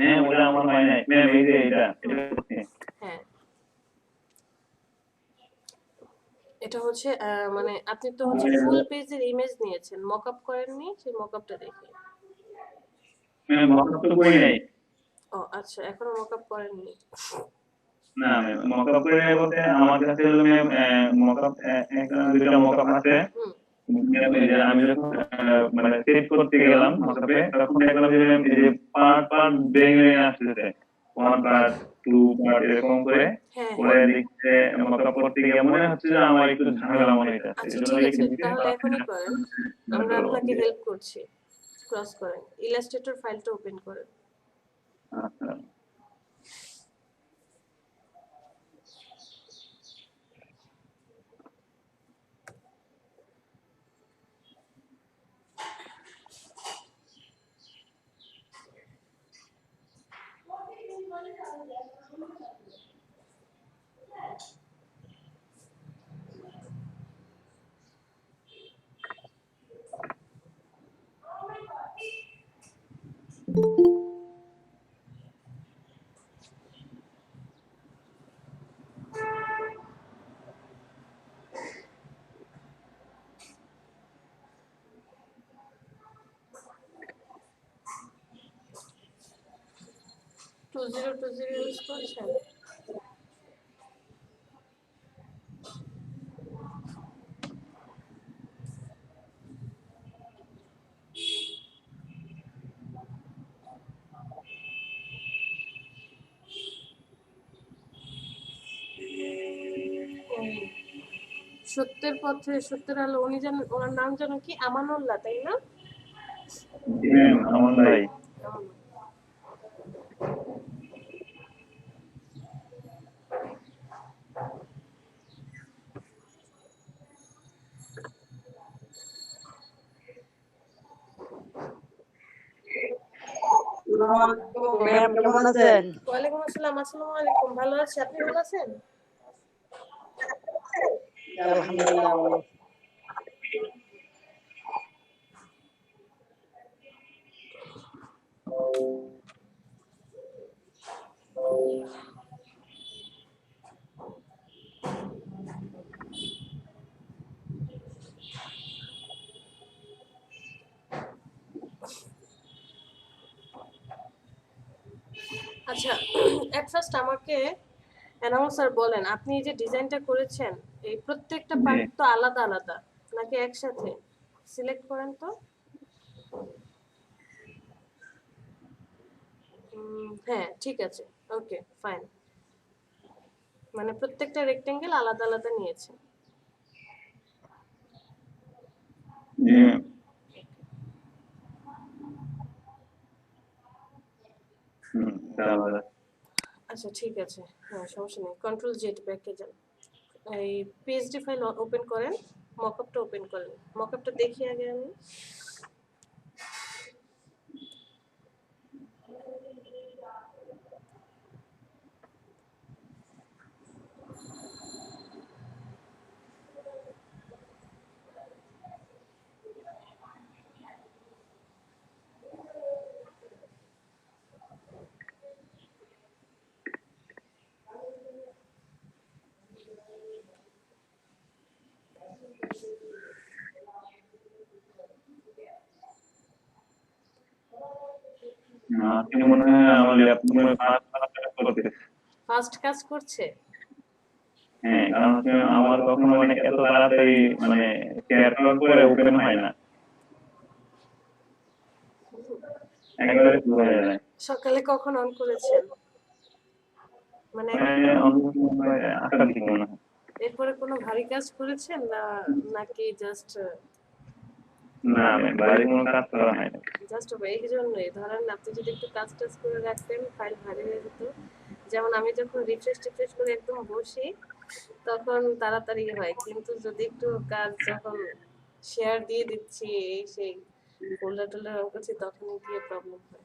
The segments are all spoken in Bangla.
হ্যাঁ ওটা আমার হয় নাই ম্যাম, এই যে এটা হ্যাঁ, এটা হচ্ছে মানে আপনি তো হচ্ছে ফুল পেজের ইমেজ নিয়েছেন, মকআপ করেননি, সেই মকআপটা দেখি। ম্যাম মকআপ তো করি নাই। ও আচ্ছা, এখনো মকআপ করেননি। না ম্যাম, মকআপ করি নাই বলতে আমার কাছে হলো ম্যাম মকআপ একটা দুইটা মকআপ আছে। হুম। ম্যাম এই যে আমি যখন মানে সেট করতে গেলাম মকআপে, তখন দেখলাম যে ম্যাম এই যে পার্ট পার্ট ভেঙে ভেঙে আসতেছে, ওয়ান পার্ট টু পার্ট এরকম করে হ্যাঁ, পরে হ্যাঁ। দেখতে মকআপ করতে গিয়ে মনে হচ্ছে যে আমার একটু ঝামেলা মনে হইতেছে, এই আচ্ছা জন্য ঠিক দেখি আছে, দিতে তাহলে এখনই করেন, আমরা আপনাকে যে হেল্প করছি। ক্রস করেন, ইলাস্ট্রেটর ফাইলটা ওপেন করেন। আচ্ছা। 2020 ইউজ করছেন? সত্যের পথে সত্যের আলো, উনি জানেন, ওনার নাম যেন কি, আমানুল্লাহ, তাই না? জি ম্যাম, আমার ভাই। ম্যাম কেমন আছেন? ওয়ালাইকুম আসসালাম। আসসালামু আলাইকুম। ভালো আছি, আপনি ভালো আছেন? আলহামদুলিল্লাহ ভালো। আচ্ছা, এট ফার্স্ট আমাকে অ্যানাউন্সার বলেন, আপনি এই যে ডিজাইনটা করেছেন, এই প্রত্যেকটা জি পার্ট তো আলাদা আলাদা নাকি একসাথে? সিলেক্ট করেন তো। হ্যাঁ ঠিক আছে, ওকে ফাইন। মানে প্রত্যেকটা রেক্টেঙ্গেল আলাদা আলাদা নিয়েছে। জি ম্যাম। তাহলে আচ্ছা ঠিক আছে, হ্যাঁ সমস্যা নেই, কন্ট্রোল জেড ব্যাকে যান, এই পিএইচডি ফাইল ওপেন করেন, মকআপটা ওপেন করেন, মকআপটা দেখি আগে আমি। আজকে মনে হয় আমার ল্যাপটপে ফাস্ট করতেছে। ফাস্ট কাজ করছে? হ্যাঁ, কারণ হচ্ছে আমার কখনো মানে এত তাড়াতাড়ি মানে শেয়ার করার পরে ওপেন হয় না, একেবারে শুরু হয়ে যায়। সকালে কখন অন করেছেন? মানে আটটার দিকে মনে হয়। এরপরে কোনো ভারী কাজ করেছেন না, নাকি জাস্ট? না ম্যাম, বাড়ির কোনো কাজ করা হয় না। জাস্ট এই জন্যই ধরেন, আপনি যদি একটু কাজ টাজ করে রাখতেন, ফাইল ভারী হয়ে যেত। যেমন আমি যখন রিফ্রেশ করে একদম বসি, তখন তাড়াতাড়ি হয়, কিন্তু যদি একটু কাজ যখন শেয়ার দিয়ে দিচ্ছি, এই সেই ফোল্ডার টোল্ডার অন করছি, তখন গিয়ে প্রবলেম হয়।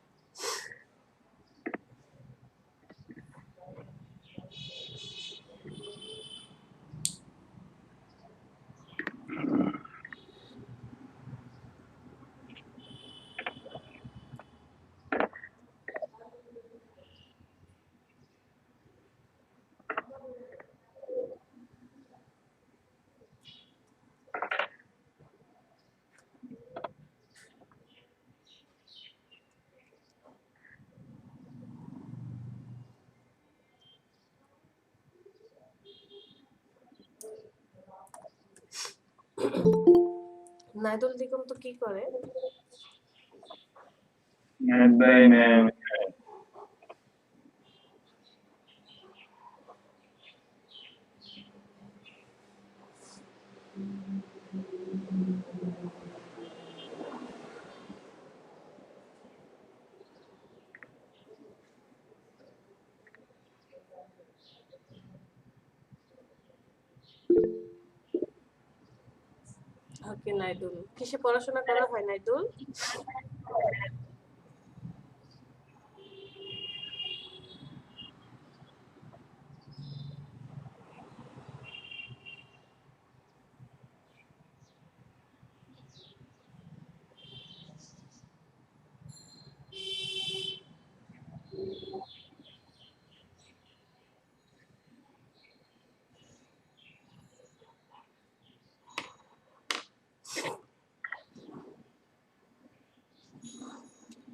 নাইদুল দিগন্ত কি করে? Math by ma'am. Okay Naidul, কিসে পড়াশোনা করা হয় নাইদুল?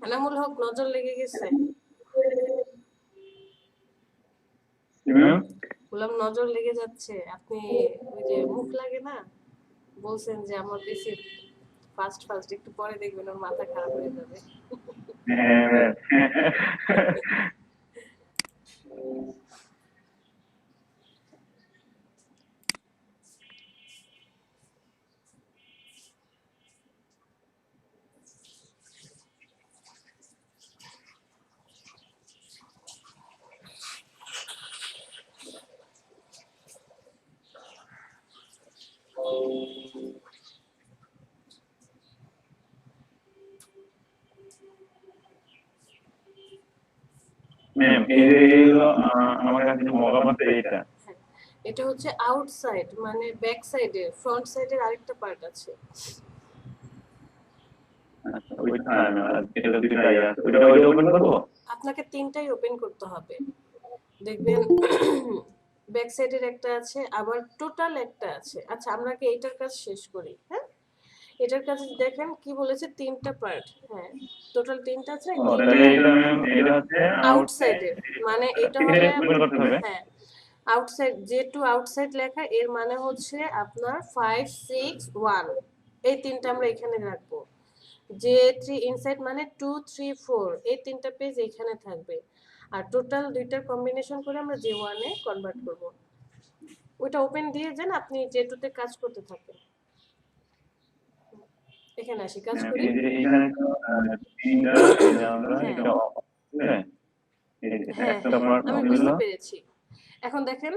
এনামুল হক নজর লেগে গেছে। কি ম্যাম? বললাম নজর লেগে যাচ্ছে। আপনি ওই যে মুখ লাগে না, বলছেন যে আমার বেশি ফাস্ট ফাস্ট, একটু পরে দেখবেন ওর মাথা খারাপ হয়ে যাবে। হ্যাঁ ম্যাম। ম্যাম এই যে এইগুলো আমার কাছে মগাম আছে এইটা। হ্যাঁ, এটা হচ্ছে আউটসাইড, মানে ব্যাক সাইডে, ফ্রন্ট সাইডের আরেকটা পার্ট আছে। আচ্ছা ওইটা না ম্যাম, এটা দুইটা ইয়ে আছে, ওইটা ওপেন করবো? আপনাকে তিনটাই ওপেন করতে হবে। দেখবেন ব্যাক সাইডের একটা আছে, আবার টোটাল একটা আছে। আচ্ছা আমরা কি এইটার কাজ শেষ করি? হ্যাঁ, এটার কাছে দেখেন কি বলেছে, তিনটা পার্ট। হ্যাঁ, টোটাল তিনটা আছে, ও তাহলে এটা ম্যাম এটা হচ্ছে আউটসাইডের, মানে এটা তিনটা হবে ওপেন করতে হবে। হ্যাঁ আউটসাইড, যে টু আউটসাইড লেখা, এর মানে হচ্ছে আপনার 5 6 1, এই তিনটা আমরা এখানে রাখবো। যে 3 ইনসাইড মানে 2 3 4, এই তিনটা পেজ এখানে থাকবে। আর টোটাল দুইটার কম্বিনেশন করে আমরা জে ওয়ানে কনভার্ট করব। ওইটা ওপেন দিয়ে যান, আপনি জে টুতে কাজ করতে থাকেন। এখানে আসি, কাজ করি। এই যে এখানে তো তিনটা এই যে আমরা হ্যাঁ এটা হ্যাঁ এই যে হ্যাঁ একটা হ্যাঁ, পার্ট আমি হলো। বুঝতে পেরেছি। এখন দেখেন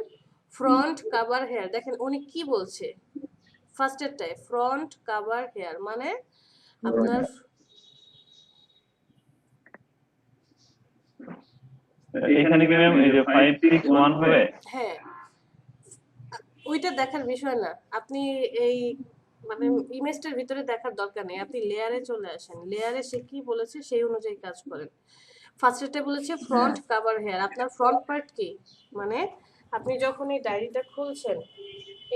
ফ্রন্ট কাভার হেয়ার, দেখেন উনি কি বলছে। ফার্স্টেরটাই ফ্রন্ট কাভার হেয়ার, মানে আপনার এখানে কি ম্যাম এই যে 5 6 1 হবে? হ্যাঁ, ওইটা দেখার বিষয় না। আপনি এই মানে ইমেজটার ভিতরে দেখার দরকার নেই, আপনি লেয়ারে চলে আসেন। লেয়ারে সে কি বলেছে সেই অনুযায়ী কাজ করেন। ফার্স্টেরটা বলেছে ফ্রন্ট কাভার হেয়ার, আপনার ফ্রন্ট পার্ট কি, মানে আপনি যখন এই ডায়েরিটা খুলছেন,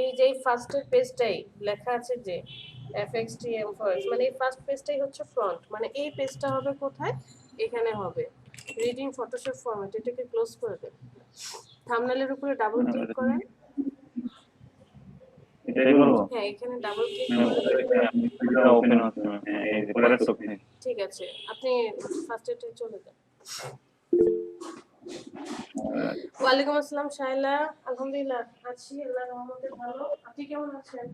এই যে ফার্স্টের পেজটাই লেখা আছে যে FXTM ফার্স্ট, মানে এই ফার্স্ট পেজটাই হচ্ছে ফ্রন্ট, মানে এই পেজটা হবে কোথায়, এখানে হবে রিডিং ফটোশপ ফরম্যাট। এটাকে ক্লোজ করে দেন, থাম্বনেলের উপরে ডাবল ক্লিক করেন। এটাই বলবো? হ্যাঁ, এখানে ডাবল ক্লিক ম্যাম করেন। এটা ওপেন হচ্ছে ম্যাম, হ্যাঁ এই যে পরের ছবি। ঠিক আছে, আপনি ফার্স্টেরটা চলে যান। ওয়ালাইকুম আসসালাম শাইলা, আলহামদুলিল্লাহ আছি, আল্লাহর রহমতে ভালো। আপনি কেমন আছেন?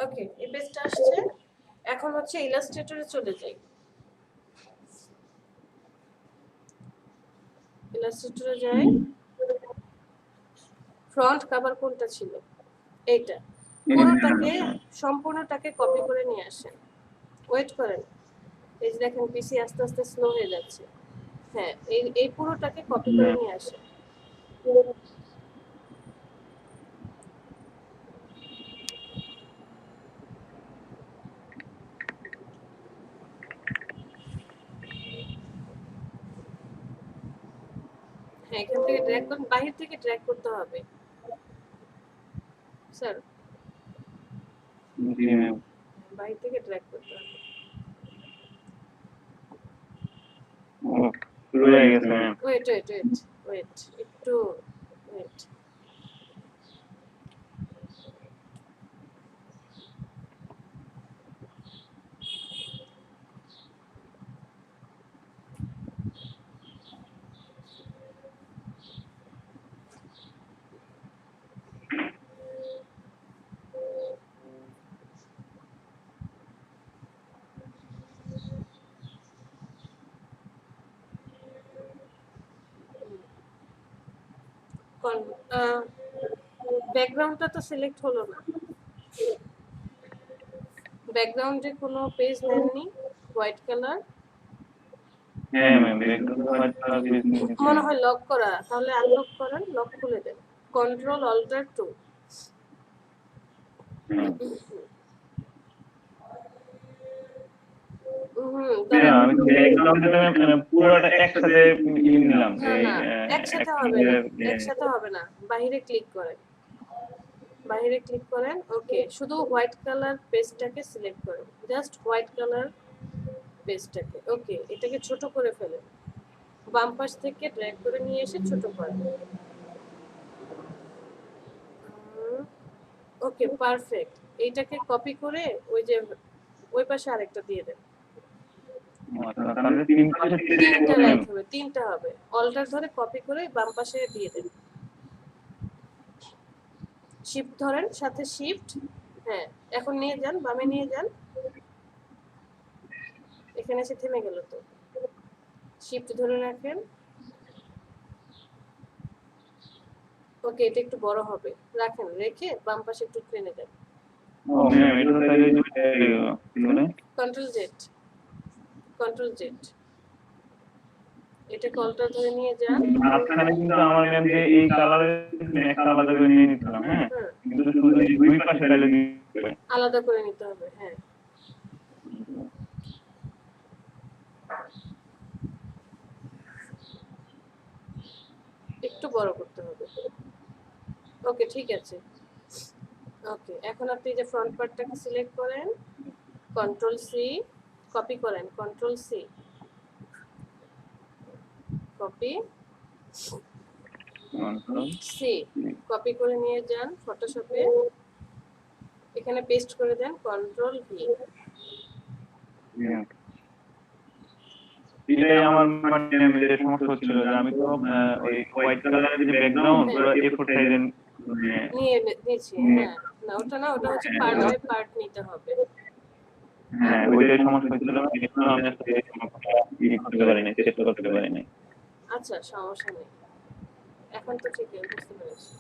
ওকে, এই পেজটা আসছে। এখন হচ্ছে ইলাস্ট্রেটরে চলে যাই। ইলাস্ট্রেটরে যাই, ফ্রন্ট কভার কোনটা ছিল, এইটা। পুরোটাকে সম্পূর্ণটাকে কপি করে নিয়ে আসেন। ওয়েট করেন, এই যে দেখেন পিসি আস্তে আস্তে স্লো হয়ে যাচ্ছে। হ্যাঁ, এই এই পুরোটাকে কপি করে নিয়ে আসেন। হ্যাঁ, এখান থেকে ড্র্যাগ করুন, বাহির থেকে ড্র্যাগ করতে হবে স্যার। জি ম্যাম। বাহির থেকে ড্র্যাগ করতে হবে। ও শুরু হয়ে গেছে ma'am. Wait wait wait wait একটু ওয়েট। ব্যাকগ্রাউন্ডটা তো সিলেক্ট হলো না। ব্যাকগ্রাউন্ডে কোনো পেজ নেননি হোয়াইট কালার? হ্যাঁ ম্যাম, ব্যাকগ্রাউন্ড হোয়াইট কালার দিয়ে মনে হয় লক করা, তাহলে আনলক করেন, লক খুলে দেন, কন্ট্রোল অল্টার 2। হ্যাঁ, আমি তো ব্যাকগ্রাউন্ডে পুরোটা একসাথে নিলাম। না না, একসাথে হবে না, একসাথে হবে না। বাহিরে ক্লিক করেন, বাহিরে ক্লিক করেন। ওকে, শুধু হোয়াইট কালার পেজটাকে সিলেক্ট করেন, জাস্ট হোয়াইট কালার পেজটাকে। ওকে, এটাকে ছোট করে ফেলেন, বাম পাশ থেকে ড্র্যাগ করে নিয়ে এসে ছোট করেন। ওকে, পারফেক্ট। এইটাকে কপি করে ওই যে ওই পাশে আরেকটা দিয়ে দেন। তাহলে তিন পাশে তিনটা রাইট হবে, তিনটা হবে। অল্টার ধরে কপি করে বাম পাশে দিয়ে দেন। শিফট ধরেন, সাথে শিফট। হ্যাঁ, এখন নিয়ে যান, বামে নিয়ে যান। এখানে এসে থেমে গেল তো। শিফট ধরে রাখেন। ওকে, এটা একটু বড় হবে, রাখেন। রেখে বাম পাশে একটু টেনে দেন। ও ম্যাম, এটা তো তাহলে মানে কন্ট্রোল জেড, কন্ট্রোল জেড। এটা কলটা ধরে নিয়ে যান। মাঝখানে কিন্তু আমার ম্যাম যে এই কালারের একটা আলাদা করে নিয়ে নিছিলাম। হ্যাঁ, কিন্তু শুধু এই দুই পাশে তাহলে আলাদা করে নিতে হবে। হ্যাঁ, একটু বড় করতে হবে। ওকে, ঠিক আছে। ওকে, এখন আপনি যে ফ্রন্ট পার্টটাকে সিলেক্ট করেন, কন্ট্রোল সি, কপি করেন, control C, copy C, copy করে নিয়ে যান ফটোশপে, এখানে পেস্ট করে দেন, কন্ট্রোল ভি। এটাই আমার মানে যে সমস্যা হচ্ছিল যে আমি তো ওই হোয়াইট কালারের যে ব্যাকগ্রাউন্ড পুরো A4 সাইজের নিয়ে নিয়েছি। হ্যাঁ, না ওটা না, ওটা হচ্ছে পার্ট বাই পার্ট নিতে হবে। হ্যাঁ, ওইটাই সমস্যা হচ্ছিল। এখন আমি আসলে করতে পারি না, চেষ্টা করতে পারি না। আচ্ছা, সমস্যা নেই, এখন তো ঠিক বুঝতে পেরেছি।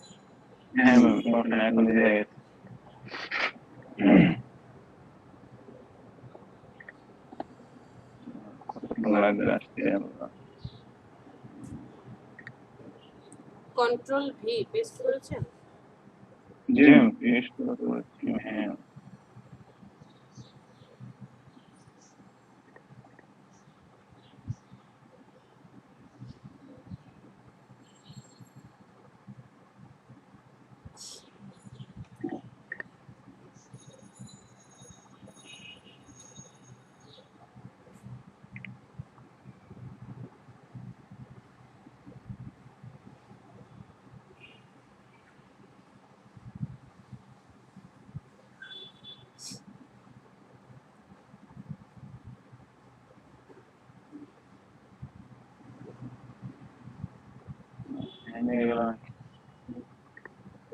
হ্যাঁ ম্যাম, সমস্যা নেই, এখন বুঝে গেছে। লাগবে আসতে। কন্ট্রোল ভি পেস্ট করেছেন? জি ম্যাম, পেস্ট করেছি। হ্যাঁ,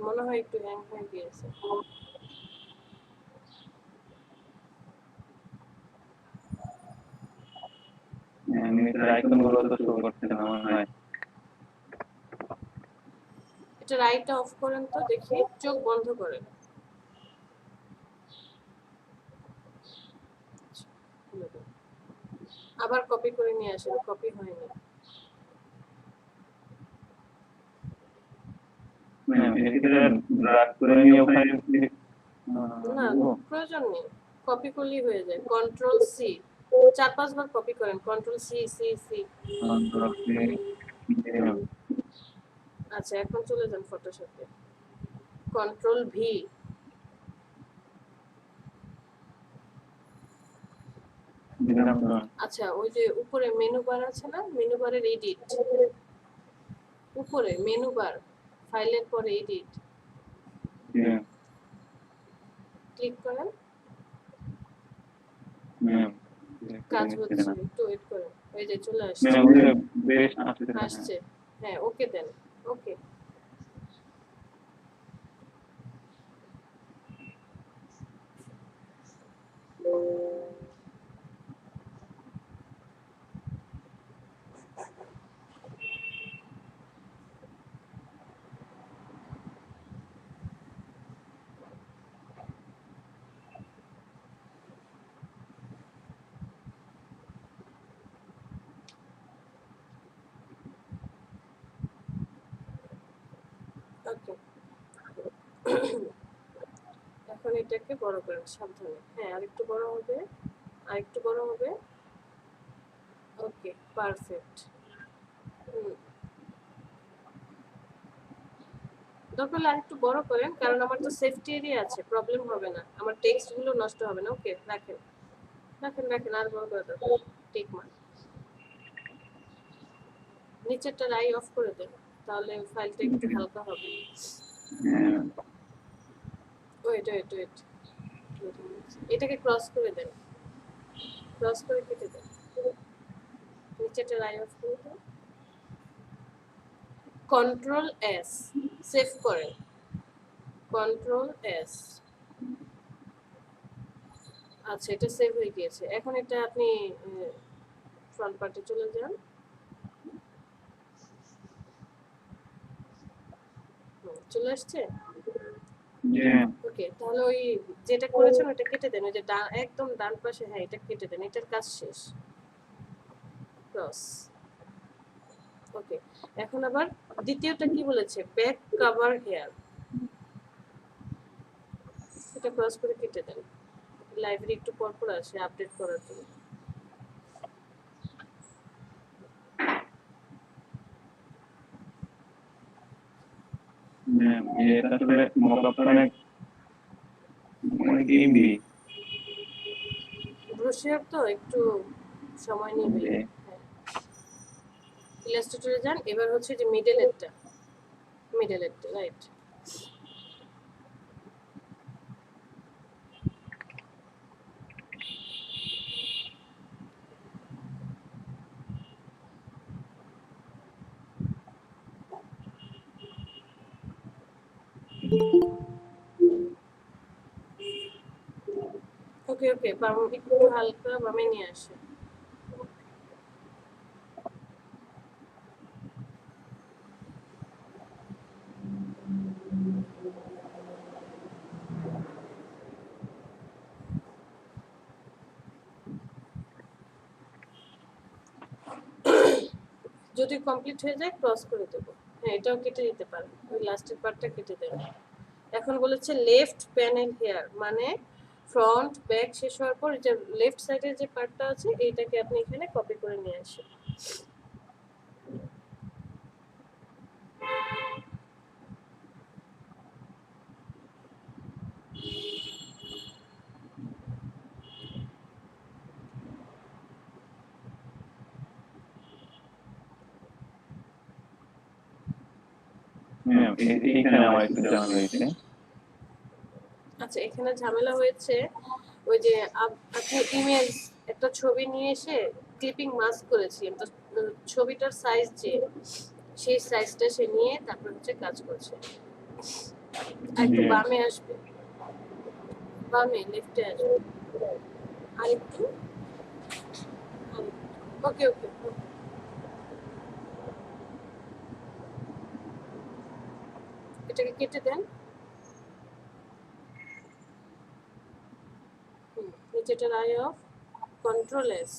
মনে হয় একটু হ্যাং হয়ে গিয়েছে। এটা রাইট অফ করেন তো দেখি, চোখ বন্ধ করেন। আবার কপি করে নিয়ে আসেন, কপি হয়নি। না, প্রয়োজন নেই, কপি করলেই হয়ে যায়। কন্ট্রোল সি 4-5 বার কপি করেন, কন্ট্রোল সি সি সি। আচ্ছা, এখন চলে যান ফটোশপে, কন্ট্রোল ভি, দিলাম তো। আচ্ছা ওই যে উপরে মেনু বার আছে না, মেনু বারের এডিট, উপরে মেনু বার, ফাইলের পরে এডিট ম্যাম, ক্লিক করেন। ম্যাম, কাজ হচ্ছে, একটু ওয়েট করেন। ওই যে চলে আসছে, ম্যাম, ওটা বেশ আসছে না। আসছে। হ্যাঁ ওকে দেন, ওকে। ওকে, এখন এটাকে বড় করেন সাবধানে। হ্যাঁ আরেকটু বড় হবে, আরেকটু বড় হবে। Okay perfect. দরকার হলে আরেকটু বড় করেন, কারণ আমার তো সেফটি এরিয়া আছে, প্রবলেম হবে না, আমার টেক্সট গুলো নষ্ট হবে না। ওকে রাখেন রাখেন রাখেন, আর বড় করে দেন। টেক মান নিচেরটা রাই অফ করে দেন, তাহলে ফাইলটা একটু হালকা হবে। ওয়েট ওয়েট ওয়েট, এটাকে ক্রস করে দেন, ক্রস করে কেটে দেন, নিচেরটা রাই অফ করে দেন। কন্ট্রোল এস, সেভ করেন, কন্ট্রোল এস। আচ্ছা এটা সেভ হয়ে গিয়েছে। এখন এটা আপনি ফ্রন্ট পার্টে চলে যান। চলে আসছে। ওকে তাহলে ওই যেটা করেছেন ওটা কেটে দেন, ওই যে একদম ডান পাশে, হ্যাঁ এটা কেটে দেন, এটার কাজ শেষ। ক্রস। ওকে এখন আবার দ্বিতীয়টা কি বলেছে, ব্যাক কভার হেয়ার, এটা ক্রস করে কেটে দেন। লাইব্রেরি একটু পর পর আসে আপডেট করার জন্য। ম্যাম, এটা আসলে মকআপটা অনেক এমবি। ব্রোশিয়ার তো একটু সময় নেবে। হ্যাঁ ইলাস্ট্রেটরে যান, এবার হচ্ছে যে মিডলেরটা, মিডলেরটা রাইট। ওকে ওকে, বাম একটু হালকা বামে নিয়ে আসে। যদি কমপ্লিট হয়ে যায় ক্রস করে দেবো। হ্যাঁ এটাও কেটে দিতে পারেন, ওই লাস্টের পার্টটা কেটে দেবেন। এখন বলেছে লেফট প্যানেল হেয়ার, মানে ফ্রন্ট ব্যাক শেষ হওয়ার পর যে লেফট সাইডের যে পার্টটা আছে এইটাকে আপনি এখানে কপি করে নিয়ে আসেন। ম্যাম, এইখানে আমার একটু ঝামেলা হয়েছে। আচ্ছা এখানে ঝামেলা হয়েছে, ওই যে আপনি ইমেজ একটা ছবি নিয়ে এসে ক্লিপিং মাস্ক করেছিলেন, তো ছবিটার সাইজ যে সেই সাইজটা সে নিয়ে তারপর হচ্ছে কাজ করছে। আর একটু বামে আসবে, বামে লেফটে আসবে, আর একটু, ওকে ওকে। এটাকে কেটে দেন। নিচেটার আই অফ, কন্ট্রোল এস।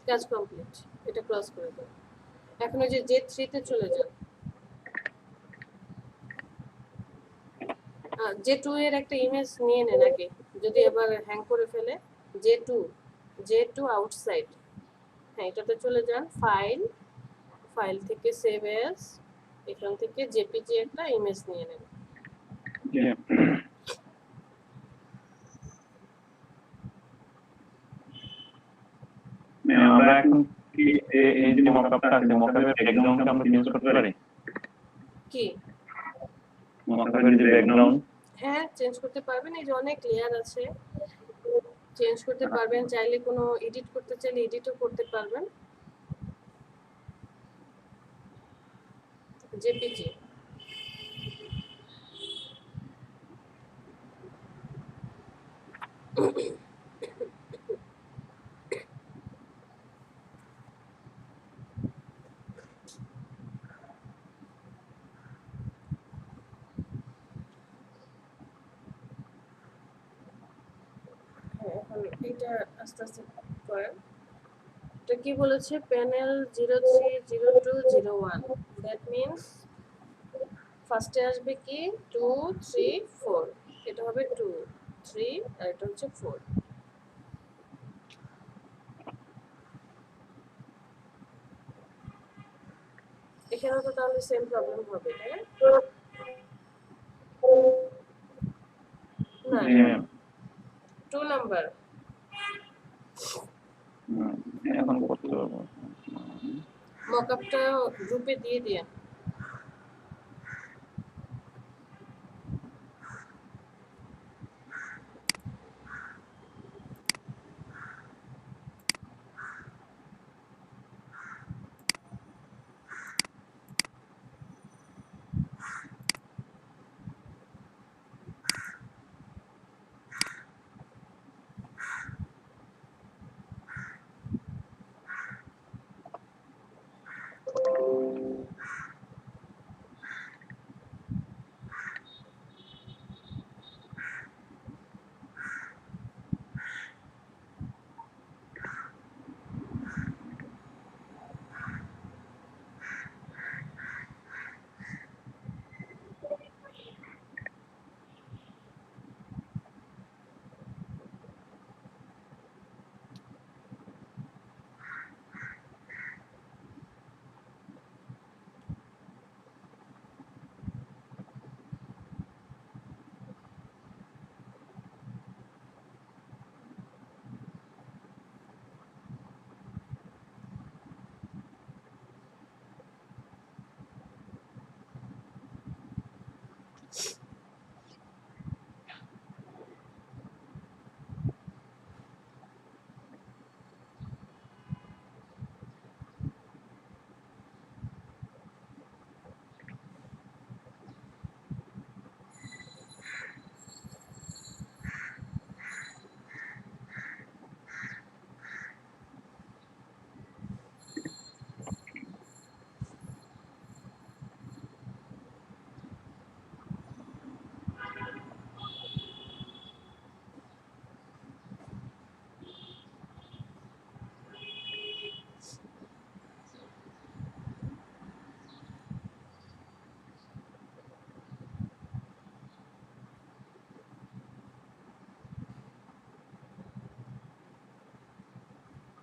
কাজ কমপ্লিট, এটা ক্রস করে দেন। এখন ওই যে J3 তে চলে যান। J2 এর একটা ইমেজ নিয়ে নেন আগে, যদি এবার হ্যাং করে ফেলে। J2 আউটসাইড, হ্যাঁ এটাতে চলে যান। ফাইল, ফাইল থেকে সেভ এস, এখান থেকে জেপিজি একটা ইমেজ নিয়ে নেন। আমরা এখন কি এই যে মকআপটা আছে মকআপের ব্যাকগ্রাউন্ডটা আমরা চেঞ্জ করতে পারি কি মকআপের যে ব্যাকগ্রাউন্ড হ্যাঁ চেঞ্জ করতে পারবেন এই যে অনেক লেয়ার আছে চেঞ্জ করতে পারবেন চাইলে কোনো এডিট করতে চাইলে এডিটও করতে পারবেন জেপিজি এখন এটা আস্তে আস্তে করেন এটা কি বলেছে প্যানেল 030201 দ্যাট মিন্স ফার্স্টে আসবে কি 2 3 4 এটা হবে 2 3 আর এটা হচ্ছে 4 এখানে তো তাহলে সেম প্রবলেম হবে তাই না না 2 নাম্বার এখন করতে পারবো মকআপটা গ্রুপে দিয়ে দিয়ে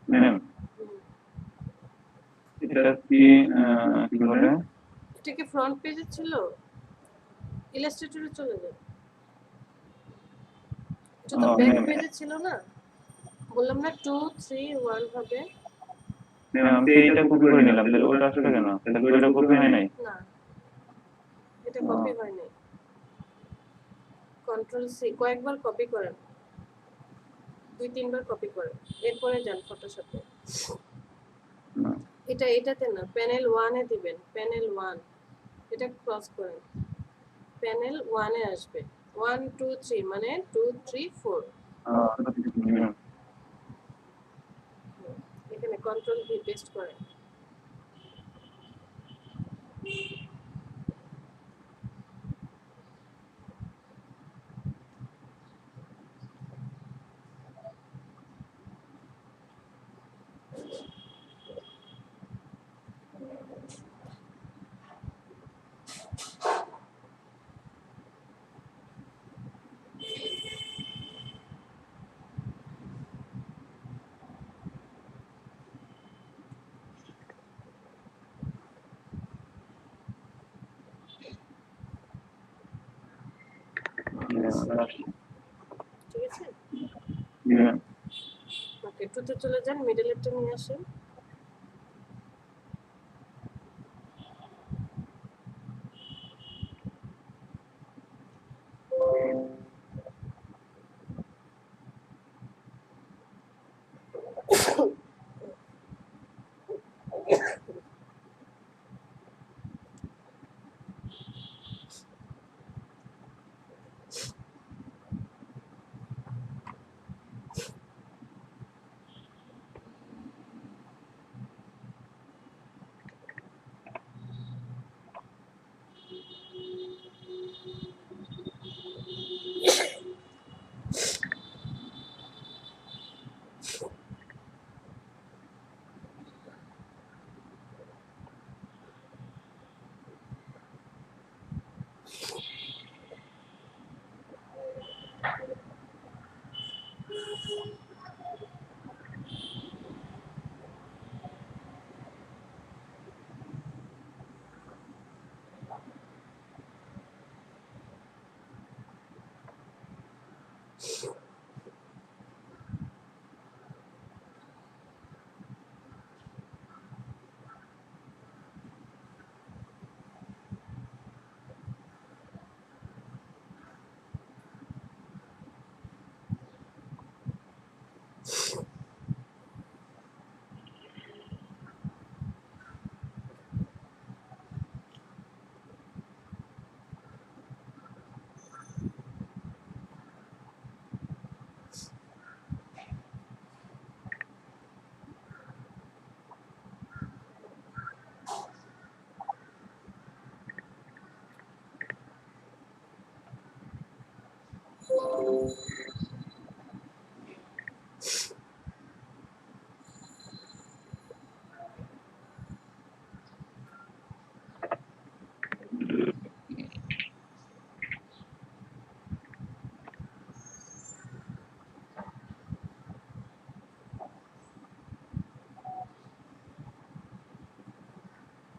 ম্যাম এটা কি কি বলে এটা কি ফ্রন্ট পেজে ছিল ইলাস্ট্রেটরে চলে যাও এটা তো ব্যাক পেজে ছিল না বললাম না 2 3 1 হবে ম্যাম আমি এইটা কপি করে নিলাম তাহলে ওটা আসলে কেন তাহলে ওটা কপি হয় নাই না এটা কপি হয় নাই কন্ট্রোল সি কয়েকবার কপি করেন 2-3 বার কপি করেন এরপরে যান ফটোশপে এটাতে না প্যানেল 1 এ দিবেন প্যানেল 1 এটা ক্রস করেন প্যানেল 1 এ আসবে 1 2 3 মানে 2 3 4 এখানে কন্ট্রোল ভি পেস্ট করেন আসছে। ঠিক আছে, জি ম্যাম। ওকে টুতে চলে যান, মিডলেরটা নিয়ে আসেন।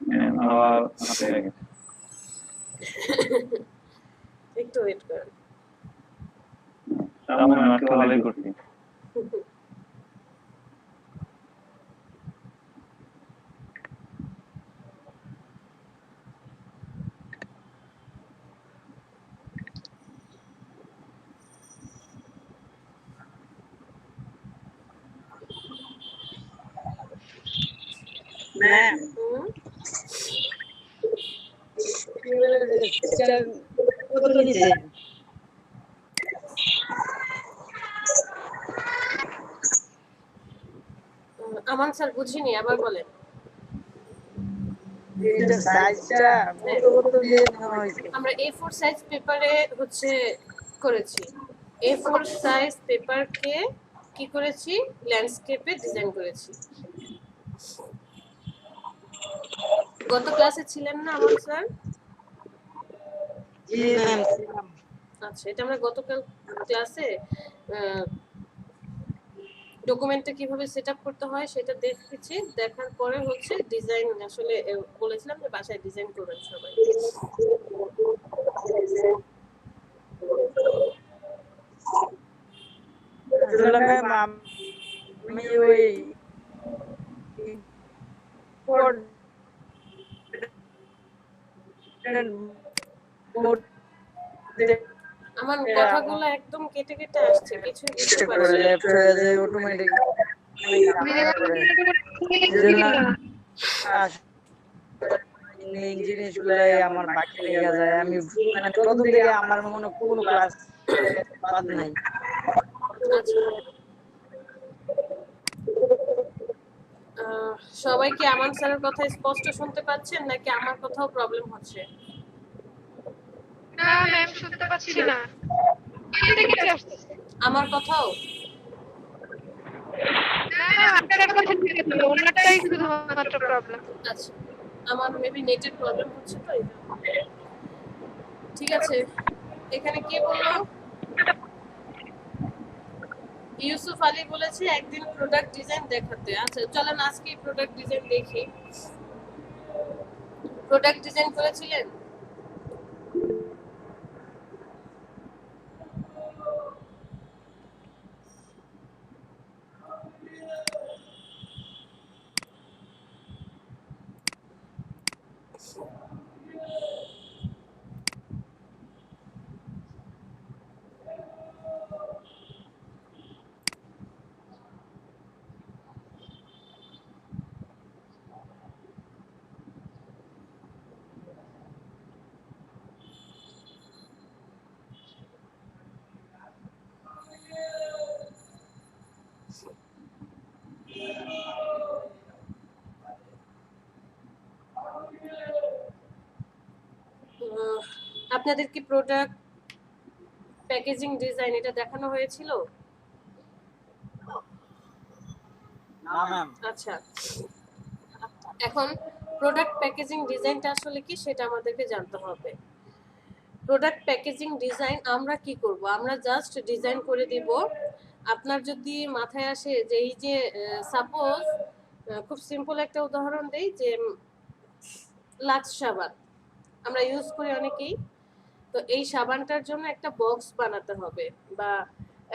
ম্যাম আবার হাতে গেছে। একটু ওয়েট করেন। তার মানে আজকে ভালোই করছি। ম্যাম হুম, কত নিছেন? আমান স্যার বুঝিনি, আবার বলেন। এটা সাইজটা কত কত দিয়ে নেওয়া হয়েছে? আমরা A4 সাইজ পেপারে হচ্ছে করেছি। A4 সাইজ পেপারকে কি করেছি, ল্যান্ডস্কেপে ডিজাইন করেছি। গত ক্লাসে ছিলেন না আমান স্যার? জি ম্যাম। আচ্ছা, এটা আমরা গতকাল ক্লাসে ডকুমেন্টটা কিভাবে সেটআপ করতে হয় সেটা দেখেছি। দেখার পরে হচ্ছে ডিজাইন আসলে বলেছিলাম যে বাসায় ডিজাইন করবেন সবাই। আসলে ম্যাম আমি ওই আমার কথাগুলো একদম কেটে কেটে আসছে, কিছুই বুঝতে পারছি না। লেফট হয়ে যায় অটোমেটিক এই জিনিসগুলাই আমার বাকি লেগে যায়। আমি মানে প্রথম থেকে আমার মনে কোনো ক্লাস বাদ নাই। আচ্ছা, সবাই কি আমান স্যারের কথা স্পষ্ট শুনতে পাচ্ছেন নাকি আমার কথাও প্রবলেম হচ্ছে? না ম্যাম শুনতে পাচ্ছি না, কেটে কেটে আসতেছে। আমার কথাও? না আপনার কথা ঠিক আছে, ওনারটাই শুধুমাত্র প্রবলেম। আচ্ছা, আমার মেবি নেটের প্রবলেম হচ্ছে তো এই জন্য। ঠিক আছে, এখানে কে বললো? ইউসুফ আলী বলেছে একদিন প্রোডাক্ট ডিজাইন দেখাতে। আচ্ছা চলেন আজকে প্রোডাক্ট ডিজাইন দেখি। প্রোডাক্ট ডিজাইন করেছিলেন? আপনাদের কি প্রোডাক্ট প্যাকেজিং ডিজাইন এটা দেখানো হয়েছিল? না ম্যাম। আচ্ছা, এখন প্রোডাক্ট প্যাকেজিং ডিজাইনটা আসলে কি সেটা আমাদেরকে জানতে হবে। প্রোডাক্ট প্যাকেজিং ডিজাইন আমরা কি করব, আমরা জাস্ট ডিজাইন করে দিব। আপনার যদি মাথায় আসে যে এই যে সাপোজ খুব সিম্পল একটা উদাহরণ দেই, যে লাক্স সাবান আমরা ইউজ করি অনেকেই, তো এই সাবানটার জন্য একটা বক্স বানাতে হবে। বা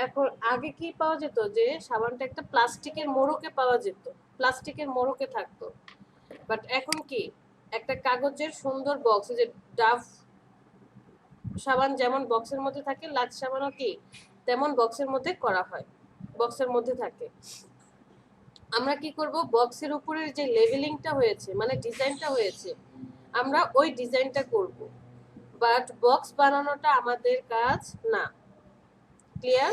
এখন আগে কি পাওয়া যেত যে সাবানটা একটা প্লাস্টিকের মোড়কে পাওয়া যেত, প্লাস্টিকের মোড়কে থাকতো, বাট এখন কি একটা কাগজের সুন্দর বক্স, যে ডাভ সাবান যেমন বক্সের মধ্যে থাকে, লাক্স সাবানও কি তেমন বক্সের মধ্যে করা হয়, বক্সের মধ্যে থাকে। আমরা কি করব, বক্সের উপরের যে লেভেলিংটা হয়েছে মানে ডিজাইনটা হয়েছে আমরা ওই ডিজাইনটা করব, বাট বক্স বানানোটা আমাদের কাজ না। ক্লিয়ার?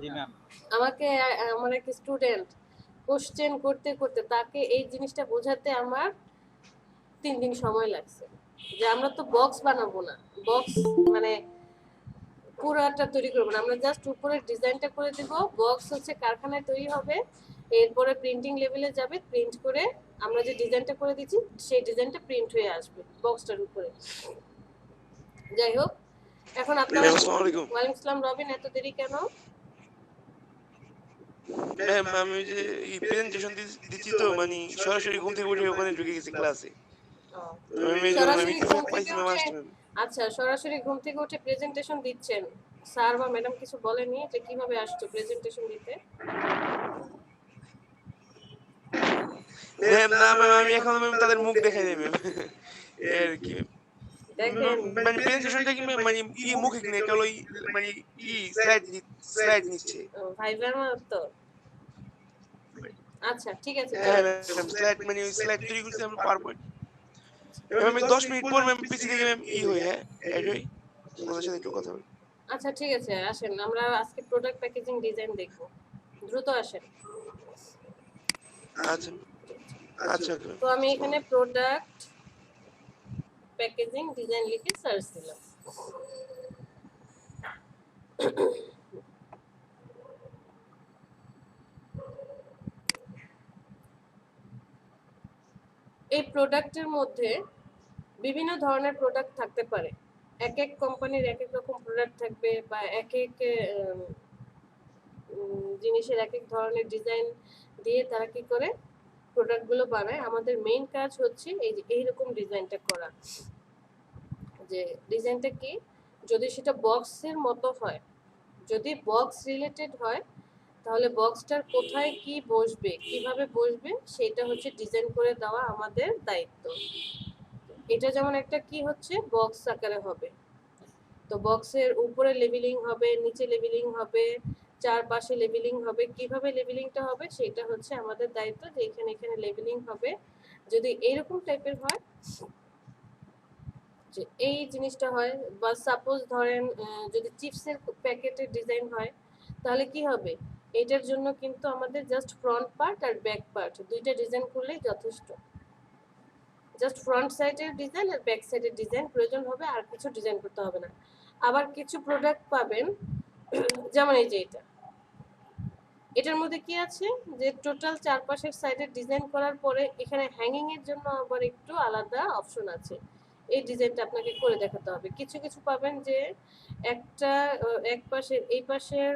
জি ম্যাম। আমাকে আমার এক স্টুডেন্ট কোশ্চেন করতে করতে তাকে এই জিনিসটা বোঝাতে আমার 3 দিন সময় লাগছে, যে আমরা তো বক্স বানাবো না, বক্স মানে পুরোটা তৈরি করবো না, আমরা জাস্ট উপরের ডিজাইনটা করে দিব। বক্স হচ্ছে কারখানায় তৈরি হবে, এরপরে প্রিন্টিং লেভেলে যাবে, প্রিন্ট করে আমরা যে ডিজাইনটা করে দিচ্ছি সেই ডিজাইনটা প্রিন্ট হয়ে আসবে বক্সটার উপরে। যাই হোক, এখন আপনারা আসসালামু আলাইকুম। ওয়ালাইকুম আসসালাম। রবিন, এত দেরি কেন? ম্যাম আমি যে এই প্রেজেন্টেশন দিচ্ছি তো মানে সরাসরি ঘুম থেকে উঠে ওখানে ঢুকে গেছি ক্লাসে। আমি এই জন্য আমি সরাসরি একটু ঘুম ফাঁক থেকে পাইছি ম্যাম উঠে, আসতে ম্যাম। আচ্ছা সরাসরি ঘুম থেকে উঠে প্রেজেন্টেশন দিচ্ছেন, স্যার বা ম্যাডাম কিছু বলেনি যে কিভাবে আসছো প্রেজেন্টেশন দিতে? ম্যাম না ম্যাম আমি এখন ম্যাম তাদের মুখ দেখাই দেই ম্যাম। এর কি দেখেন মানে প্রেজেন্টেশনটা কি ম্যাম মানে কি মুখে কিনে এটা হলো মানে কি স্লাইড নিচ্ছে। ভাইবার তো, আচ্ছা ঠিক আছে। হ্যাঁ ম্যাম স্লাইড মানে ওই স্লাইড তৈরি করতে আমরা পাওয়ারপয়েন্ট। ম্যাম 10 মিনিট পর ম্যাম পিসি থেকে ম্যাম হই হ্যাঁ এড হই। তোমাদের সাথে একটু কথা বলি। আচ্ছা ঠিক আছে, আসেন আমরা আজকে প্রোডাক্ট প্যাকেজিং ডিজাইন দেখব, দ্রুত আসেন। আচ্ছা আচ্ছা তো আমি এখানে প্রোডাক্ট প্যাকেজিং ডিজাইন লিখে সার্চ দিলাম। এই প্রোডাক্টের মধ্যে বিভিন্ন ধরনের প্রোডাক্ট থাকতে পারে, এক এক কোম্পানির এক এক রকম প্রোডাক্ট থাকবে, বা এক এক জিনিসের এক এক ধরনের ডিজাইন দিয়ে তারা কি করে প্রোডাক্টগুলো বানায়। আমাদের মেইন কাজ হচ্ছে এই যে এইরকম ডিজাইনটা করা, যে ডিজাইনটা কি, যদি সেটা বক্সের মতো হয়, যদি বক্স রিলেটেড হয়, তাহলে বক্সটার কোথায় কি বসবে, কিভাবে বসবে, সেটা হচ্ছে ডিজাইন করে দেওয়া আমাদের দায়িত্ব। এটা যেমন একটা কি হচ্ছে বক্স আকারে হবে, তো বক্সের উপরে লেবেলিং হবে, নিচে লেবেলিং হবে, চারপাশে লেবেলিং হবে, কিভাবে লেবেলিংটা হবে সেটা হচ্ছে আমাদের দায়িত্ব, যে এখানে এখানে লেবেলিং হবে। যদি এইরকম টাইপের হয়, যে এই জিনিসটা হয়, বা সাপোজ ধরেন যদি চিপসের প্যাকেটের ডিজাইন হয়, তাহলে কি হবে, এটার জন্য কিন্তু আমাদের জাস্ট ফ্রন্ট পার্ট আর ব্যাক পার্ট দুইটা ডিজাইন করলেই যথেষ্ট। জাস্ট ফ্রন্ট সাইডের ডিজাইন আর ব্যাক সাইডের ডিজাইন প্রয়োজন হবে, আর কিছু ডিজাইন করতে হবে না। আবার কিছু প্রোডাক্ট পাবেন যেমন এই যে এটার মধ্যে কি আছে, যে টোটাল চারপাশের সাইডের ডিজাইন করার পরে এখানে হ্যাঙ্গিং এর জন্য আবার একটু আলাদা অপশন আছে, এই ডিজাইনটা আপনাকে করে দেখাতে হবে। কিছু কিছু পাবেন যে একটা এক পাশের এই পাশের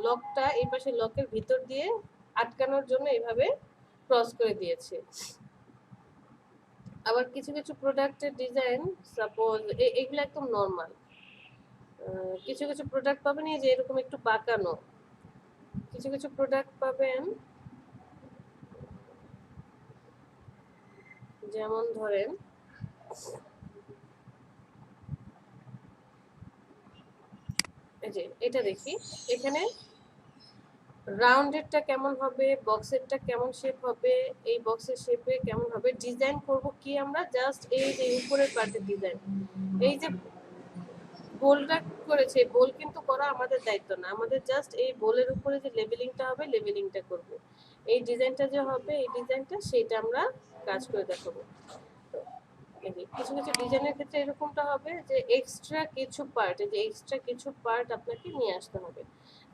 লকটা এই পাশের লকের ভিতর দিয়ে আটকানোর জন্য এইভাবে ক্রস করে দিয়েছে। আবার কিছু কিছু প্রোডাক্টের ডিজাইন সাপোজ এগুলো একদম নর্মাল, কিছু কিছু প্রোডাক্ট পাবেন এই যে এরকম একটু বাঁকানো, কিছু কিছু প্রোডাক্ট পাবেন যেমন ধরেন এই যে এটা দেখি, এখানে রাউন্ডেরটা কেমন হবে, বক্সেরটা কেমন শেপ হবে, এই বক্সের শেপে কেমন হবে, ডিজাইন করব কি আমরা জাস্ট এই যে উপরের পার্টের ডিজাইন, এই যে বোলটা করেছে, বোল কিন্তু করা আমাদের দায়িত্ব না, আমাদের জাস্ট এই বোলের উপরে যে লেবেলিংটা হবে লেবেলিংটা করব। এই ডিজাইনটা যে হবে এই ডিজাইনটা সেটা আমরা কাজ করে দেখাবো। তো কিছু কিছু ডিজাইনের ক্ষেত্রে এরকমটা হবে যে এক্সট্রা কিছু পার্ট, এই যে এক্সট্রা কিছু পার্ট আপনাকে নিয়ে আসতে হবে।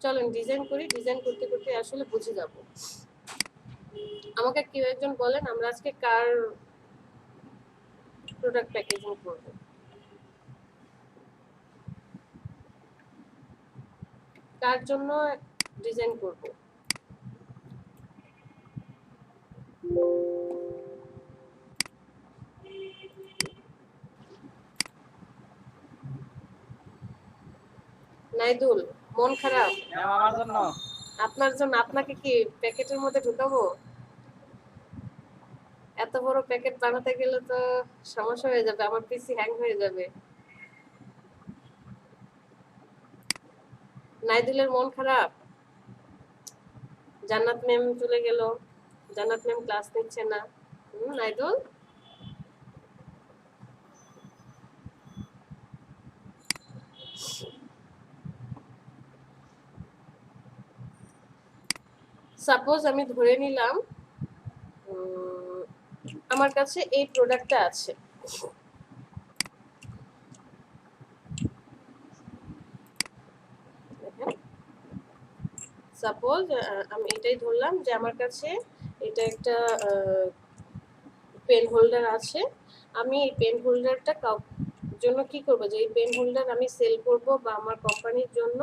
চলেন ডিজাইন করি, ডিজাইন করতে করতে আসলে বুঝে যাব। আমাকে কেউ একজন বলেন আমরা আজকে কার প্রোডাক্ট প্যাকেজিং করব? কার জন্য ডিজাইন করব? নাইদুল, মন খারাপ? ম্যাম আমার জন্য। আপনার জন্য? আপনাকে কি প্যাকেটের মধ্যে ঢুকাবো? এত বড় প্যাকেট বানাতে গেলে তো সমস্যা হয়ে যাবে, আমার পিসি হ্যাং হয়ে যাবে। নাইদুলের মন খারাপ? জান্নাত ম্যাম চলে গেল, জান্নাত ম্যাম ক্লাস নিচ্ছে না। নাইদুল, সাপোজ আমি ধরে নিলাম আমার কাছে এই প্রোডাক্টটা আছে, সাপোজ আমি এটাই ধরলাম যে আমার কাছে এটা একটা পেন হোল্ডার আছে। আমি এই পেন হোল্ডারটা জন্য কি করব, যে এই পেন হোল্ডার আমি সেল করব বা আমার কোম্পানির জন্য,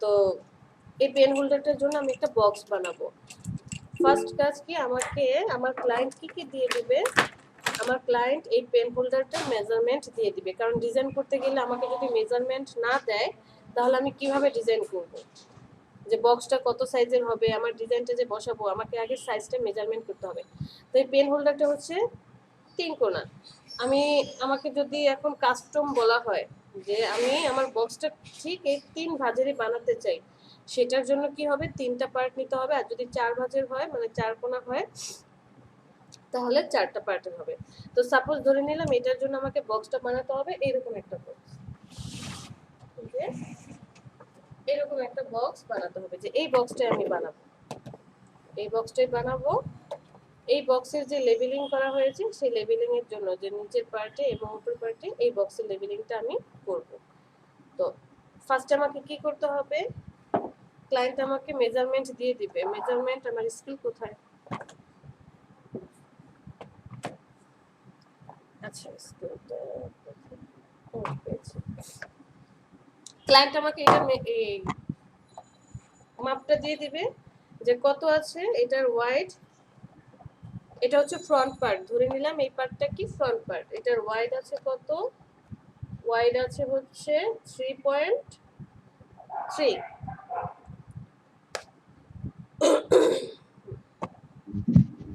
তো এই পেন হোল্ডারটার জন্য আমি একটা বক্স বানাবো। ফার্স্ট কাজ কি, আমাকে আমার ক্লায়েন্ট কি কি দিয়ে দিবে, আমার ক্লায়েন্ট এই পেন হোল্ডারটার মেজারমেন্ট দিয়ে দিবে, কারণ ডিজাইন করতে গেলে আমাকে যদি মেজারমেন্ট না দেয় তাহলে আমি কিভাবে ডিজাইন করব, যে বক্সটা কত সাইজের হবে, আমার ডিজাইনটা যে বসাবো আমাকে আগে সাইজটা মেজারমেন্ট করতে হবে। তো এই পেন হোল্ডারটা হচ্ছে 3 কোণা। আমাকে যদি এখন কাস্টম বলা হয় যে আমি আমার বক্সটা ঠিক এই 3 ভাঁজেরই বানাতে চাই, সেটার জন্য কি হবে, 3টা পার্ট নিতে হবে। আর যদি 4 ভাঁজের হয় মানে 4 কোণা হয় তাহলে 4টা পার্টের হবে। তো সাপোজ ধরে নিলাম এটার জন্য আমাকে বক্সটা বানাতে হবে এরকম একটা বক্স, এরকম একটা বক্স বানাতে হবে, যে এই বক্সটাই আমি বানাবো, এই বক্সটাই বানাবো। এই বক্সের যে লেবেলিং করা হয়েছে সেই লেবেলিং এর জন্য যে নিচের পার্টে এবং উপর পার্টে এই বক্সের লেবেলিংটা আমি করব। তো ফার্স্ট আমাকে কি করতে হবে, ক্লায়েন্ট আমাকে মেজারমেন্ট দিয়ে দিবে। মেজারমেন্ট আমার স্কিল কোথায়, আচ্ছা স্কিলটা ক্লায়েন্ট আমাকে এটা এই মাপটা দিয়ে দিবে যে কত আছে এটার ওয়াইড, এটা হচ্ছে ফ্রন্ট পার্ট, ধরে নিলাম এই পার্টটা কি ফ্রন্ট পার্ট, এটার ওয়াইড আছে কত, ওয়াইড আছে হচ্ছে 3.3।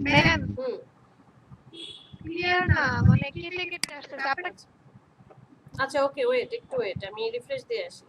ম্যাম হুম, ক্লিয়ার না, মানে কেটে কেটে আসতেছে আপনার। আচ্ছা ওকে ওয়েট, একটু ওয়েট, আমি রিফ্রেশ দিয়ে আসি।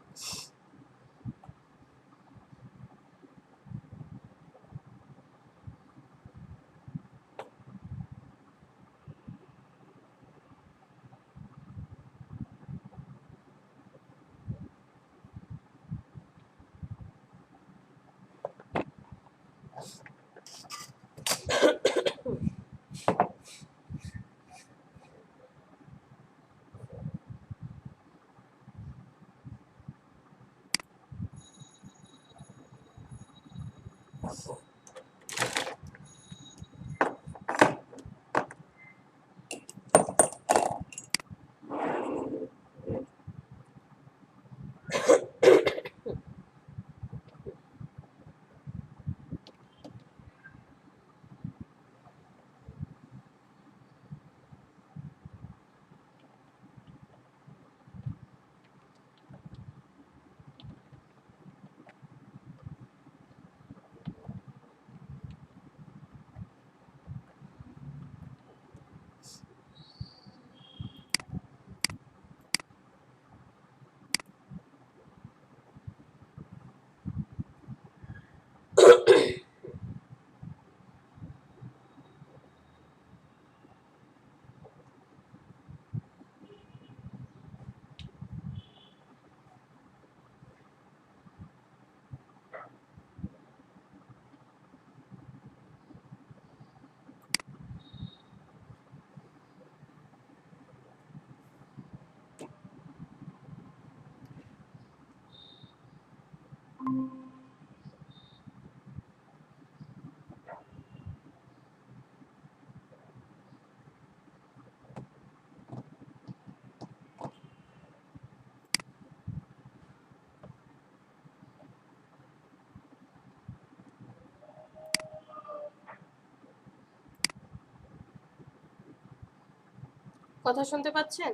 কথা শুনতে পাচ্ছেন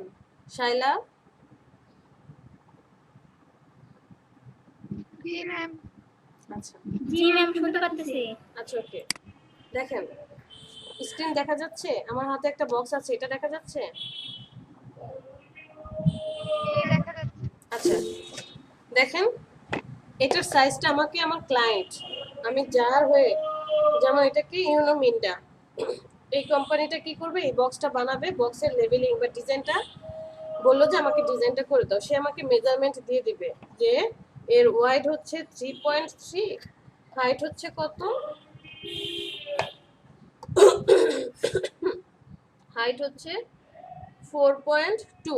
শাইলা? জি ম্যাম। আচ্ছা জি ম্যাম, শুনতে পাচ্ছি। আচ্ছা ওকে, দেখেন স্ক্রিন দেখা যাচ্ছে, আমার হাতে একটা বক্স আছে, এটা দেখা যাচ্ছে? দেখা যাচ্ছে। আচ্ছা দেখেন, এটার সাইজটা আমাকে আমার ক্লায়েন্ট, আমি যার হয়ে, যেমন এটা কি ইউনো মিন্ডা, এই কোম্পানিটা কি করবে, এই বক্সটা বানাবে, বক্সের লেভেলিং বা ডিজাইনটা বললো যে আমাকে ডিজাইনটা করে দাও, সে আমাকে মেজারমেন্ট দিয়ে দিবে যে এর ওয়াইড হচ্ছে 3.3, হাইট হচ্ছে কত, হাইট হচ্ছে 4.2,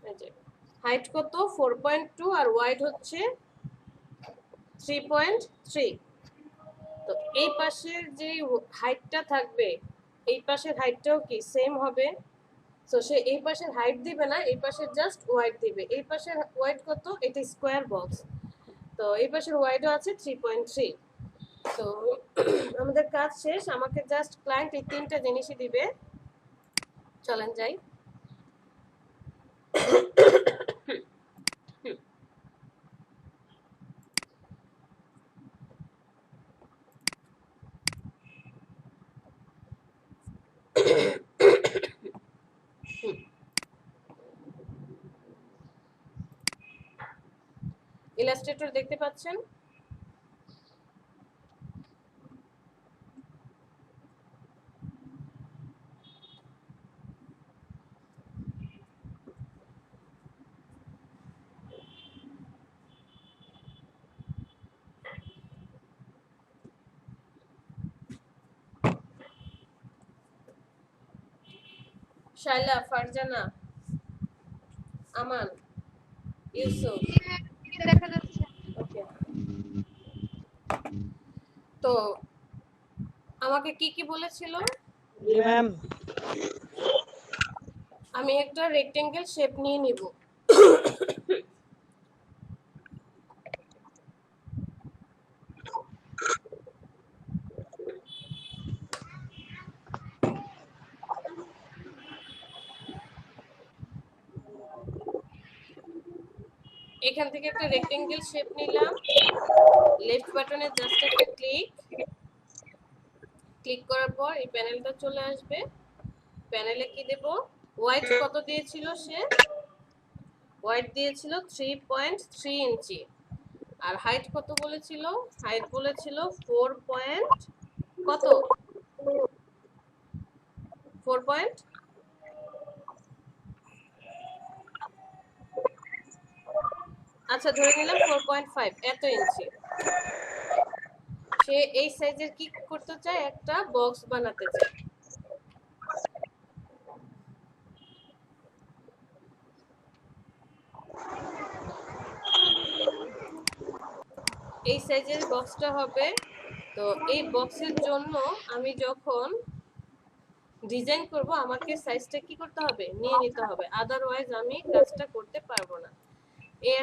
এই যে হাইট কত 4.2 আর ওয়াইড হচ্ছে 3.3। তো এই পাশের যে হাইটটা থাকবে, এই পাশের হাইটটাও কি সেম হবে। তো সে এই পাশের হাইট দিবে না, এই পাশের জাস্ট ওয়াইড দিবে। এই পাশের ওয়াইড কত, এটা স্কোয়ার বক্স, তো এই পাশের ওয়াইডও আছে 3.3। তো আমাদের কাজ শেষ, আমাকে জাস্ট ক্লায়েন্ট এই তিনটা জিনিসই দিবে। চলেন যাই। ইলাস্ট্রেটর দেখতে পাচ্ছেন? শাইলা, ফারজানা, আমান, ইউসুফ, জি ম্যাম, দেখা যাচ্ছে। ওকে। তো আমাকে কি কি বলেছিল? জি ম্যাম। আমি একটা রেক্টেঙ্গেল শেপ নিয়ে নিব, এখান থেকে একটা রেক্টেঙ্গেল শেপ নিলাম, লেফট বাটনে জাস্ট একটা ক্লিক, ক্লিক করার পর এই প্যানেলটা চলে আসবে। প্যানেলে কি দেব, ওয়াইড কত দিয়েছিল সে, ওয়াইড দিয়েছিল 3.3 ইঞ্চি, আর হাইট কত বলেছিল, হাইট বলেছিল 4 পয়েন্ট কত, 4 পয়েন্ট, আচ্ছা ধরে নিলাম 4.5, এত ইঞ্চি। সে এই সাইজের কি করতে চায়, একটা বক্স বানাতে চায়। এই সাইজের বক্সটা হবে। তো এই বক্সের জন্য আমি যখন ডিজাইন করব, আমাকে সাইজটা কি করতে হবে, নিয়ে নিতে হবে, আদারওয়াইজ আমি কাজটা করতে পারবো না।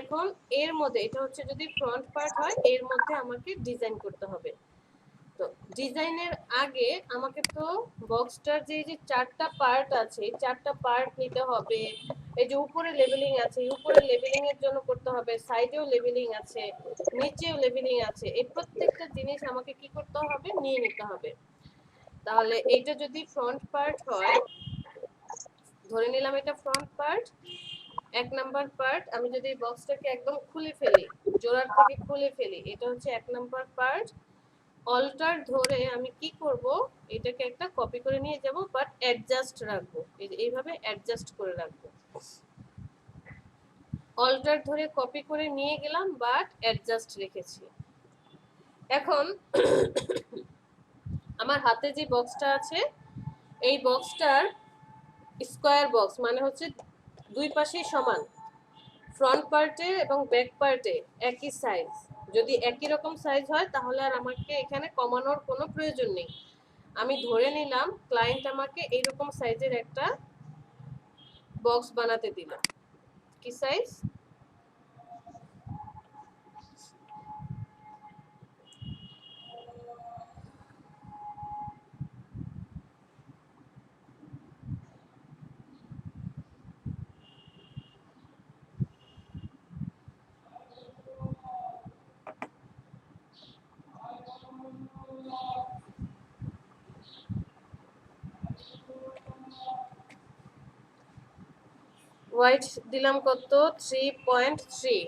এখন এর মধ্যে, এটা হচ্ছে যদি ফ্রন্ট পার্ট হয়, এর মধ্যে আমাকে ডিজাইন করতে হবে। তো ডিজাইনের আগে আমাকে তো বক্সটার যে যে চারটা পার্ট আছে, এই চারটা পার্ট নিতে হবে। এই যে উপরে লেভেলিং আছে, এই উপরে লেভেলিং এর জন্য করতে হবে, সাইডেও লেভেলিং আছে, নিচেও লেভেলিং আছে, এই প্রত্যেকটা জিনিস আমাকে কি করতে হবে, নিয়ে নিতে হবে। তাহলে এইটা যদি ফ্রন্ট পার্ট হয়, ধরে নিলাম এটা ফ্রন্ট পার্ট, 1 নাম্বার পার্ট, আমি যদি এই বক্সটাকে একদম খুলে ফেলি, জোড়ার থেকে খুলে ফেলি, এটা হচ্ছে 1 নাম্বার পার্ট। অল্টার ধরে আমি কি করব, এটাকে একটা কপি করে নিয়ে যাব, বাট অ্যাডজাস্ট রাখবো, এইভাবে অ্যাডজাস্ট করে রাখবো। অল্টার ধরে কপি করে নিয়ে গেলাম, বাট অ্যাডজাস্ট রেখেছি। এখন আমার হাতে যে বক্সটা আছে, এই বক্সটার স্কোয়ার বক্স মানে হচ্ছে দুই পাশেই সমান, ফ্রন্ট পার্টে এবং ব্যাক পার্টে একই সাইজ। যদি একই রকম সাইজ হয় তাহলে আর আমাকে এখানে কমানোর কোনো প্রয়োজন নেই। আমি ধরে নিলাম ক্লায়েন্ট আমাকে এইরকম সাইজের একটা বক্স বানাতে দিল। কি সাইজ, হোয়াইট দিলাম কত 3.3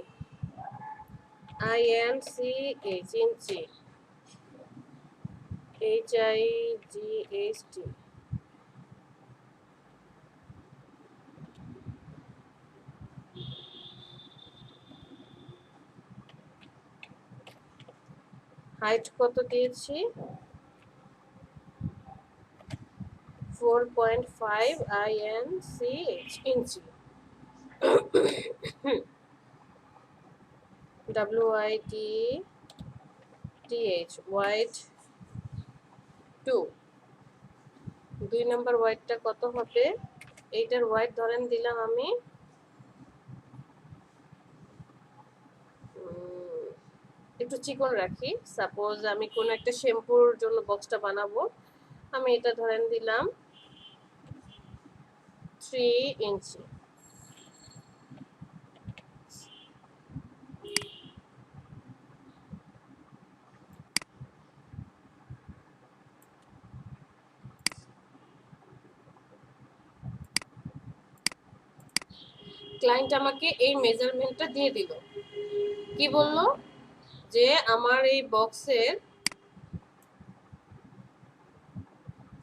INCH ইঞ্চি HIGHT হাইট কত দিয়েছি 4.5 INCH ইঞ্চি WIDTH হোয়াইট 2 2 নাম্বার হোয়াইটটা কত হবে এইটার হোয়াইট ধরেন দিলাম আমি একটু চিকন রাখি সাপোজ আমি কোন একটা শ্যাম্পুর জন্য বক্সটা বানাবো আমি এটা ধরেন দিলাম 3 ইঞ্চি ক্লায়েন্ট আমাকে এই মেজারমেন্টটা দিয়ে দিল কি বললো যে আমার এই বক্সের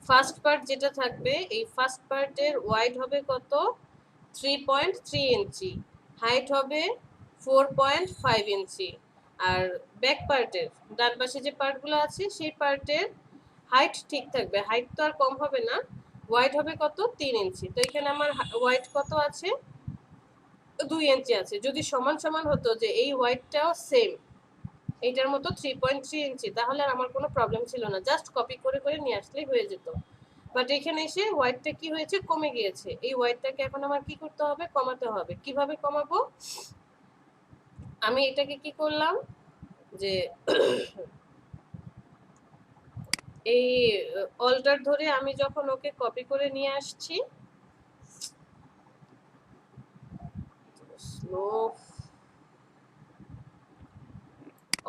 ফার্স্ট পার্ট যেটা থাকবে এই ফার্স্ট পার্টের ওয়াইড হবে কত 3.3 ইঞ্চি হাইট হবে 4.5 ইঞ্চি আর ব্যাক পার্টের ডান পাশে যে পার্টগুলো আছে সেই পার্টের হাইট ঠিক থাকবে হাইট তো আর কম হবে না ওয়াইড হবে কত 3 ইঞ্চি তো এখানে আমার ওয়াইড কত আছে 2 ইঞ্চি আছে যদি সমান সমান হতো যে এই ওয়াইডটাও সেম এইটার মতো 3.3 ইঞ্চি তাহলে আর আমার কোনো প্রবলেম ছিল না জাস্ট কপি করে করে নিয়ে আসলেই হয়ে যেত বাট এখানে এসে ওয়াইডটা কি হয়েছে কমে গিয়েছে এই ওয়াইডটাকে এখন আমার কি করতে হবে কমাতে হবে কিভাবে কমাবো আমি এটাকে কি করলাম যে এই অল্টার ধরে আমি যখন ওকে কপি করে নিয়ে আসছি স্লো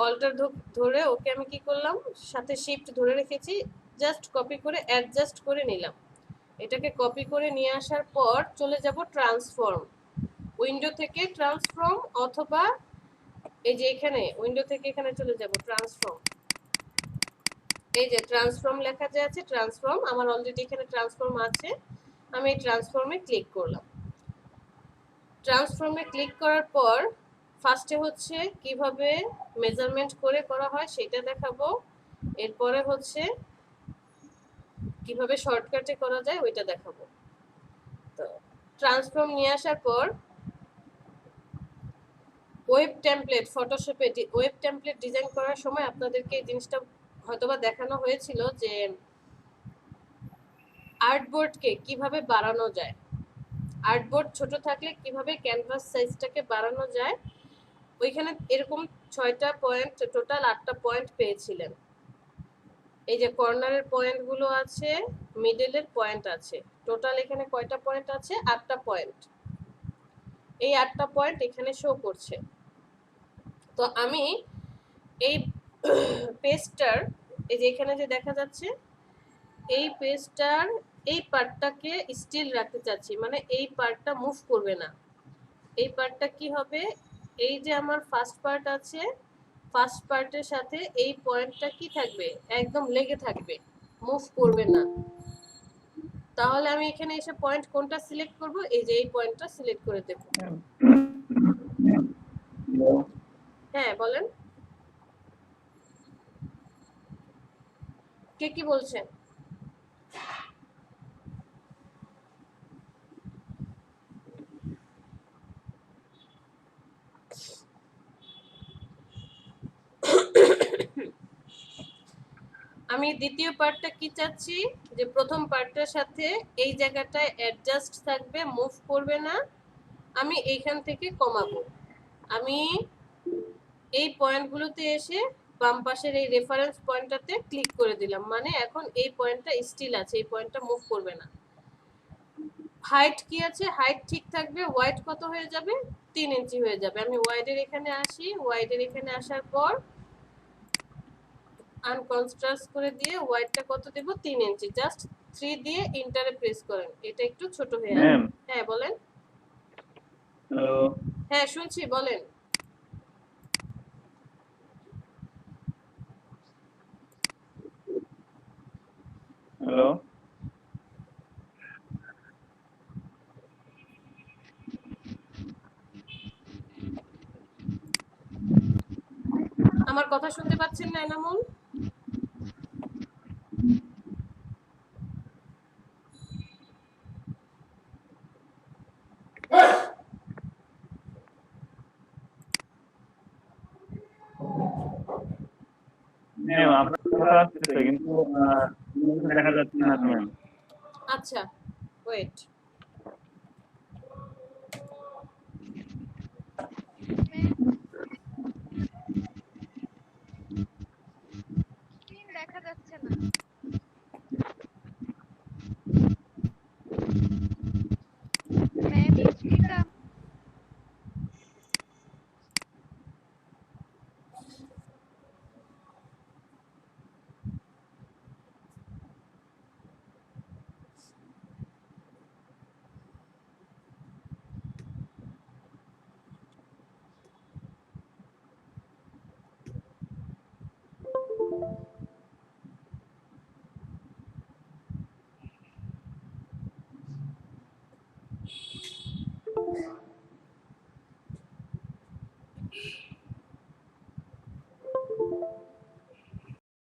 অল্টার ধরে ওকে আমি কি করলাম সাথে শিফট ধরে রেখেছি জাস্ট কপি করে অ্যাডজাস্ট করে নিলাম এটাকে কপি করে নিয়ে আসার পর চলে যাব ট্রান্সফর্ম উইন্ডো থেকে ট্রান্সফর্ম অথবা এই যে এখানে উইন্ডো থেকে এখানে চলে যাব ট্রান্সফর্ম এই যে ট্রান্সফর্ম লেখা যে আছে ট্রান্সফর্ম আমার অলরেডি এখানে ট্রান্সফর্ম আছে আমি এই ট্রান্সফর্মে ক্লিক করলাম ট্রান্সফর্মে ক্লিক করার পর ফার্স্টে হচ্ছে কিভাবে মেজারমেন্ট করে করা হয় সেটা দেখাবো এরপরে হচ্ছে কিভাবে শর্টকাটে করা যায় ওইটা দেখাবো তো ট্রান্সফর্ম নিয়ে আসার পর ওয়েব টেমপ্লেট ফটোশপে ওয়েব টেমপ্লেট ডিজাইন করার সময় আপনাদেরকে এই জিনিসটা হয়তোবা দেখানো হয়েছিল যে আর্টবোর্ডকে কিভাবে বাড়ানো যায় আর্টবোর্ড ছোট থাকলে কিভাবে ক্যানভাস সাইজটাকে বাড়ানো যায় ওইখানে এরকম 6টা পয়েন্ট টোটাল 8টা পয়েন্ট পেয়েছিলেন এই যে কর্নারের পয়েন্টগুলো আছে মিডলের পয়েন্ট আছে টোটাল এখানে কয়টা পয়েন্ট আছে 8টা পয়েন্ট এই 8টা পয়েন্ট এখানে শো করছে তো আমি এই পেজটার এই যে এখানে যে দেখা যাচ্ছে এই পেজটার এই পার্টটাকে স্টিল রাখতে চাচ্ছি মানে এই পার্টটা মুভ করবে না এই পার্টটা কি হবে এই যে আমার ফার্স্ট পার্ট আছে ফার্স্ট পার্টের সাথে এই পয়েন্টটা কি থাকবে একদম লেগে থাকবে মুভ করবে না তাহলে আমি এখানে এসে পয়েন্ট কোনটা সিলেক্ট করব এই যে এই পয়েন্টটা সিলেক্ট করে দেব হ্যাঁ বলেন কে কি বলছেন আমি দ্বিতীয় পার্টটা কি চাচ্ছি যে প্রথম পার্টটার সাথে এই জায়গাটায় অ্যাডজাস্ট থাকবে মুভ করবে না আমি এইখান থেকে কমাবো আমি এই পয়েন্টগুলোতে এসে বাম পাশের এই রেফারেন্স পয়েন্টটাতে ক্লিক করে দিলাম মানে এখন এই পয়েন্টটা স্টিল আছে এই পয়েন্টটা মুভ করবে না হাইট কি আছে হাইট ঠিক থাকবে ওয়াইড কত হয়ে যাবে 3 ইঞ্চি হয়ে যাবে আমি ওয়াইডের এখানে আসি ওয়াইডের এখানে আসার পর আনকনস্ট্রাস্ট করে দিয়ে ওয়াইডটা কত দেব 3 ইঞ্চি জাস্ট 3 দিয়ে এন্টারে প্রেস করেন এটা একটু ছোট হয়ে যাবে হ্যাঁ বলেন হ্যালো হ্যাঁ শুনছি, বলেন। হ্যালো আমার কথা শুনতে পাচ্ছেন না এনামুল? ম্যাম আপনার কথা আসতেছে কিন্তু দেখা যাচ্ছে না ম্যাম। আচ্ছা, ওয়েট। স্ক্রিন দেখা যাচ্ছে না।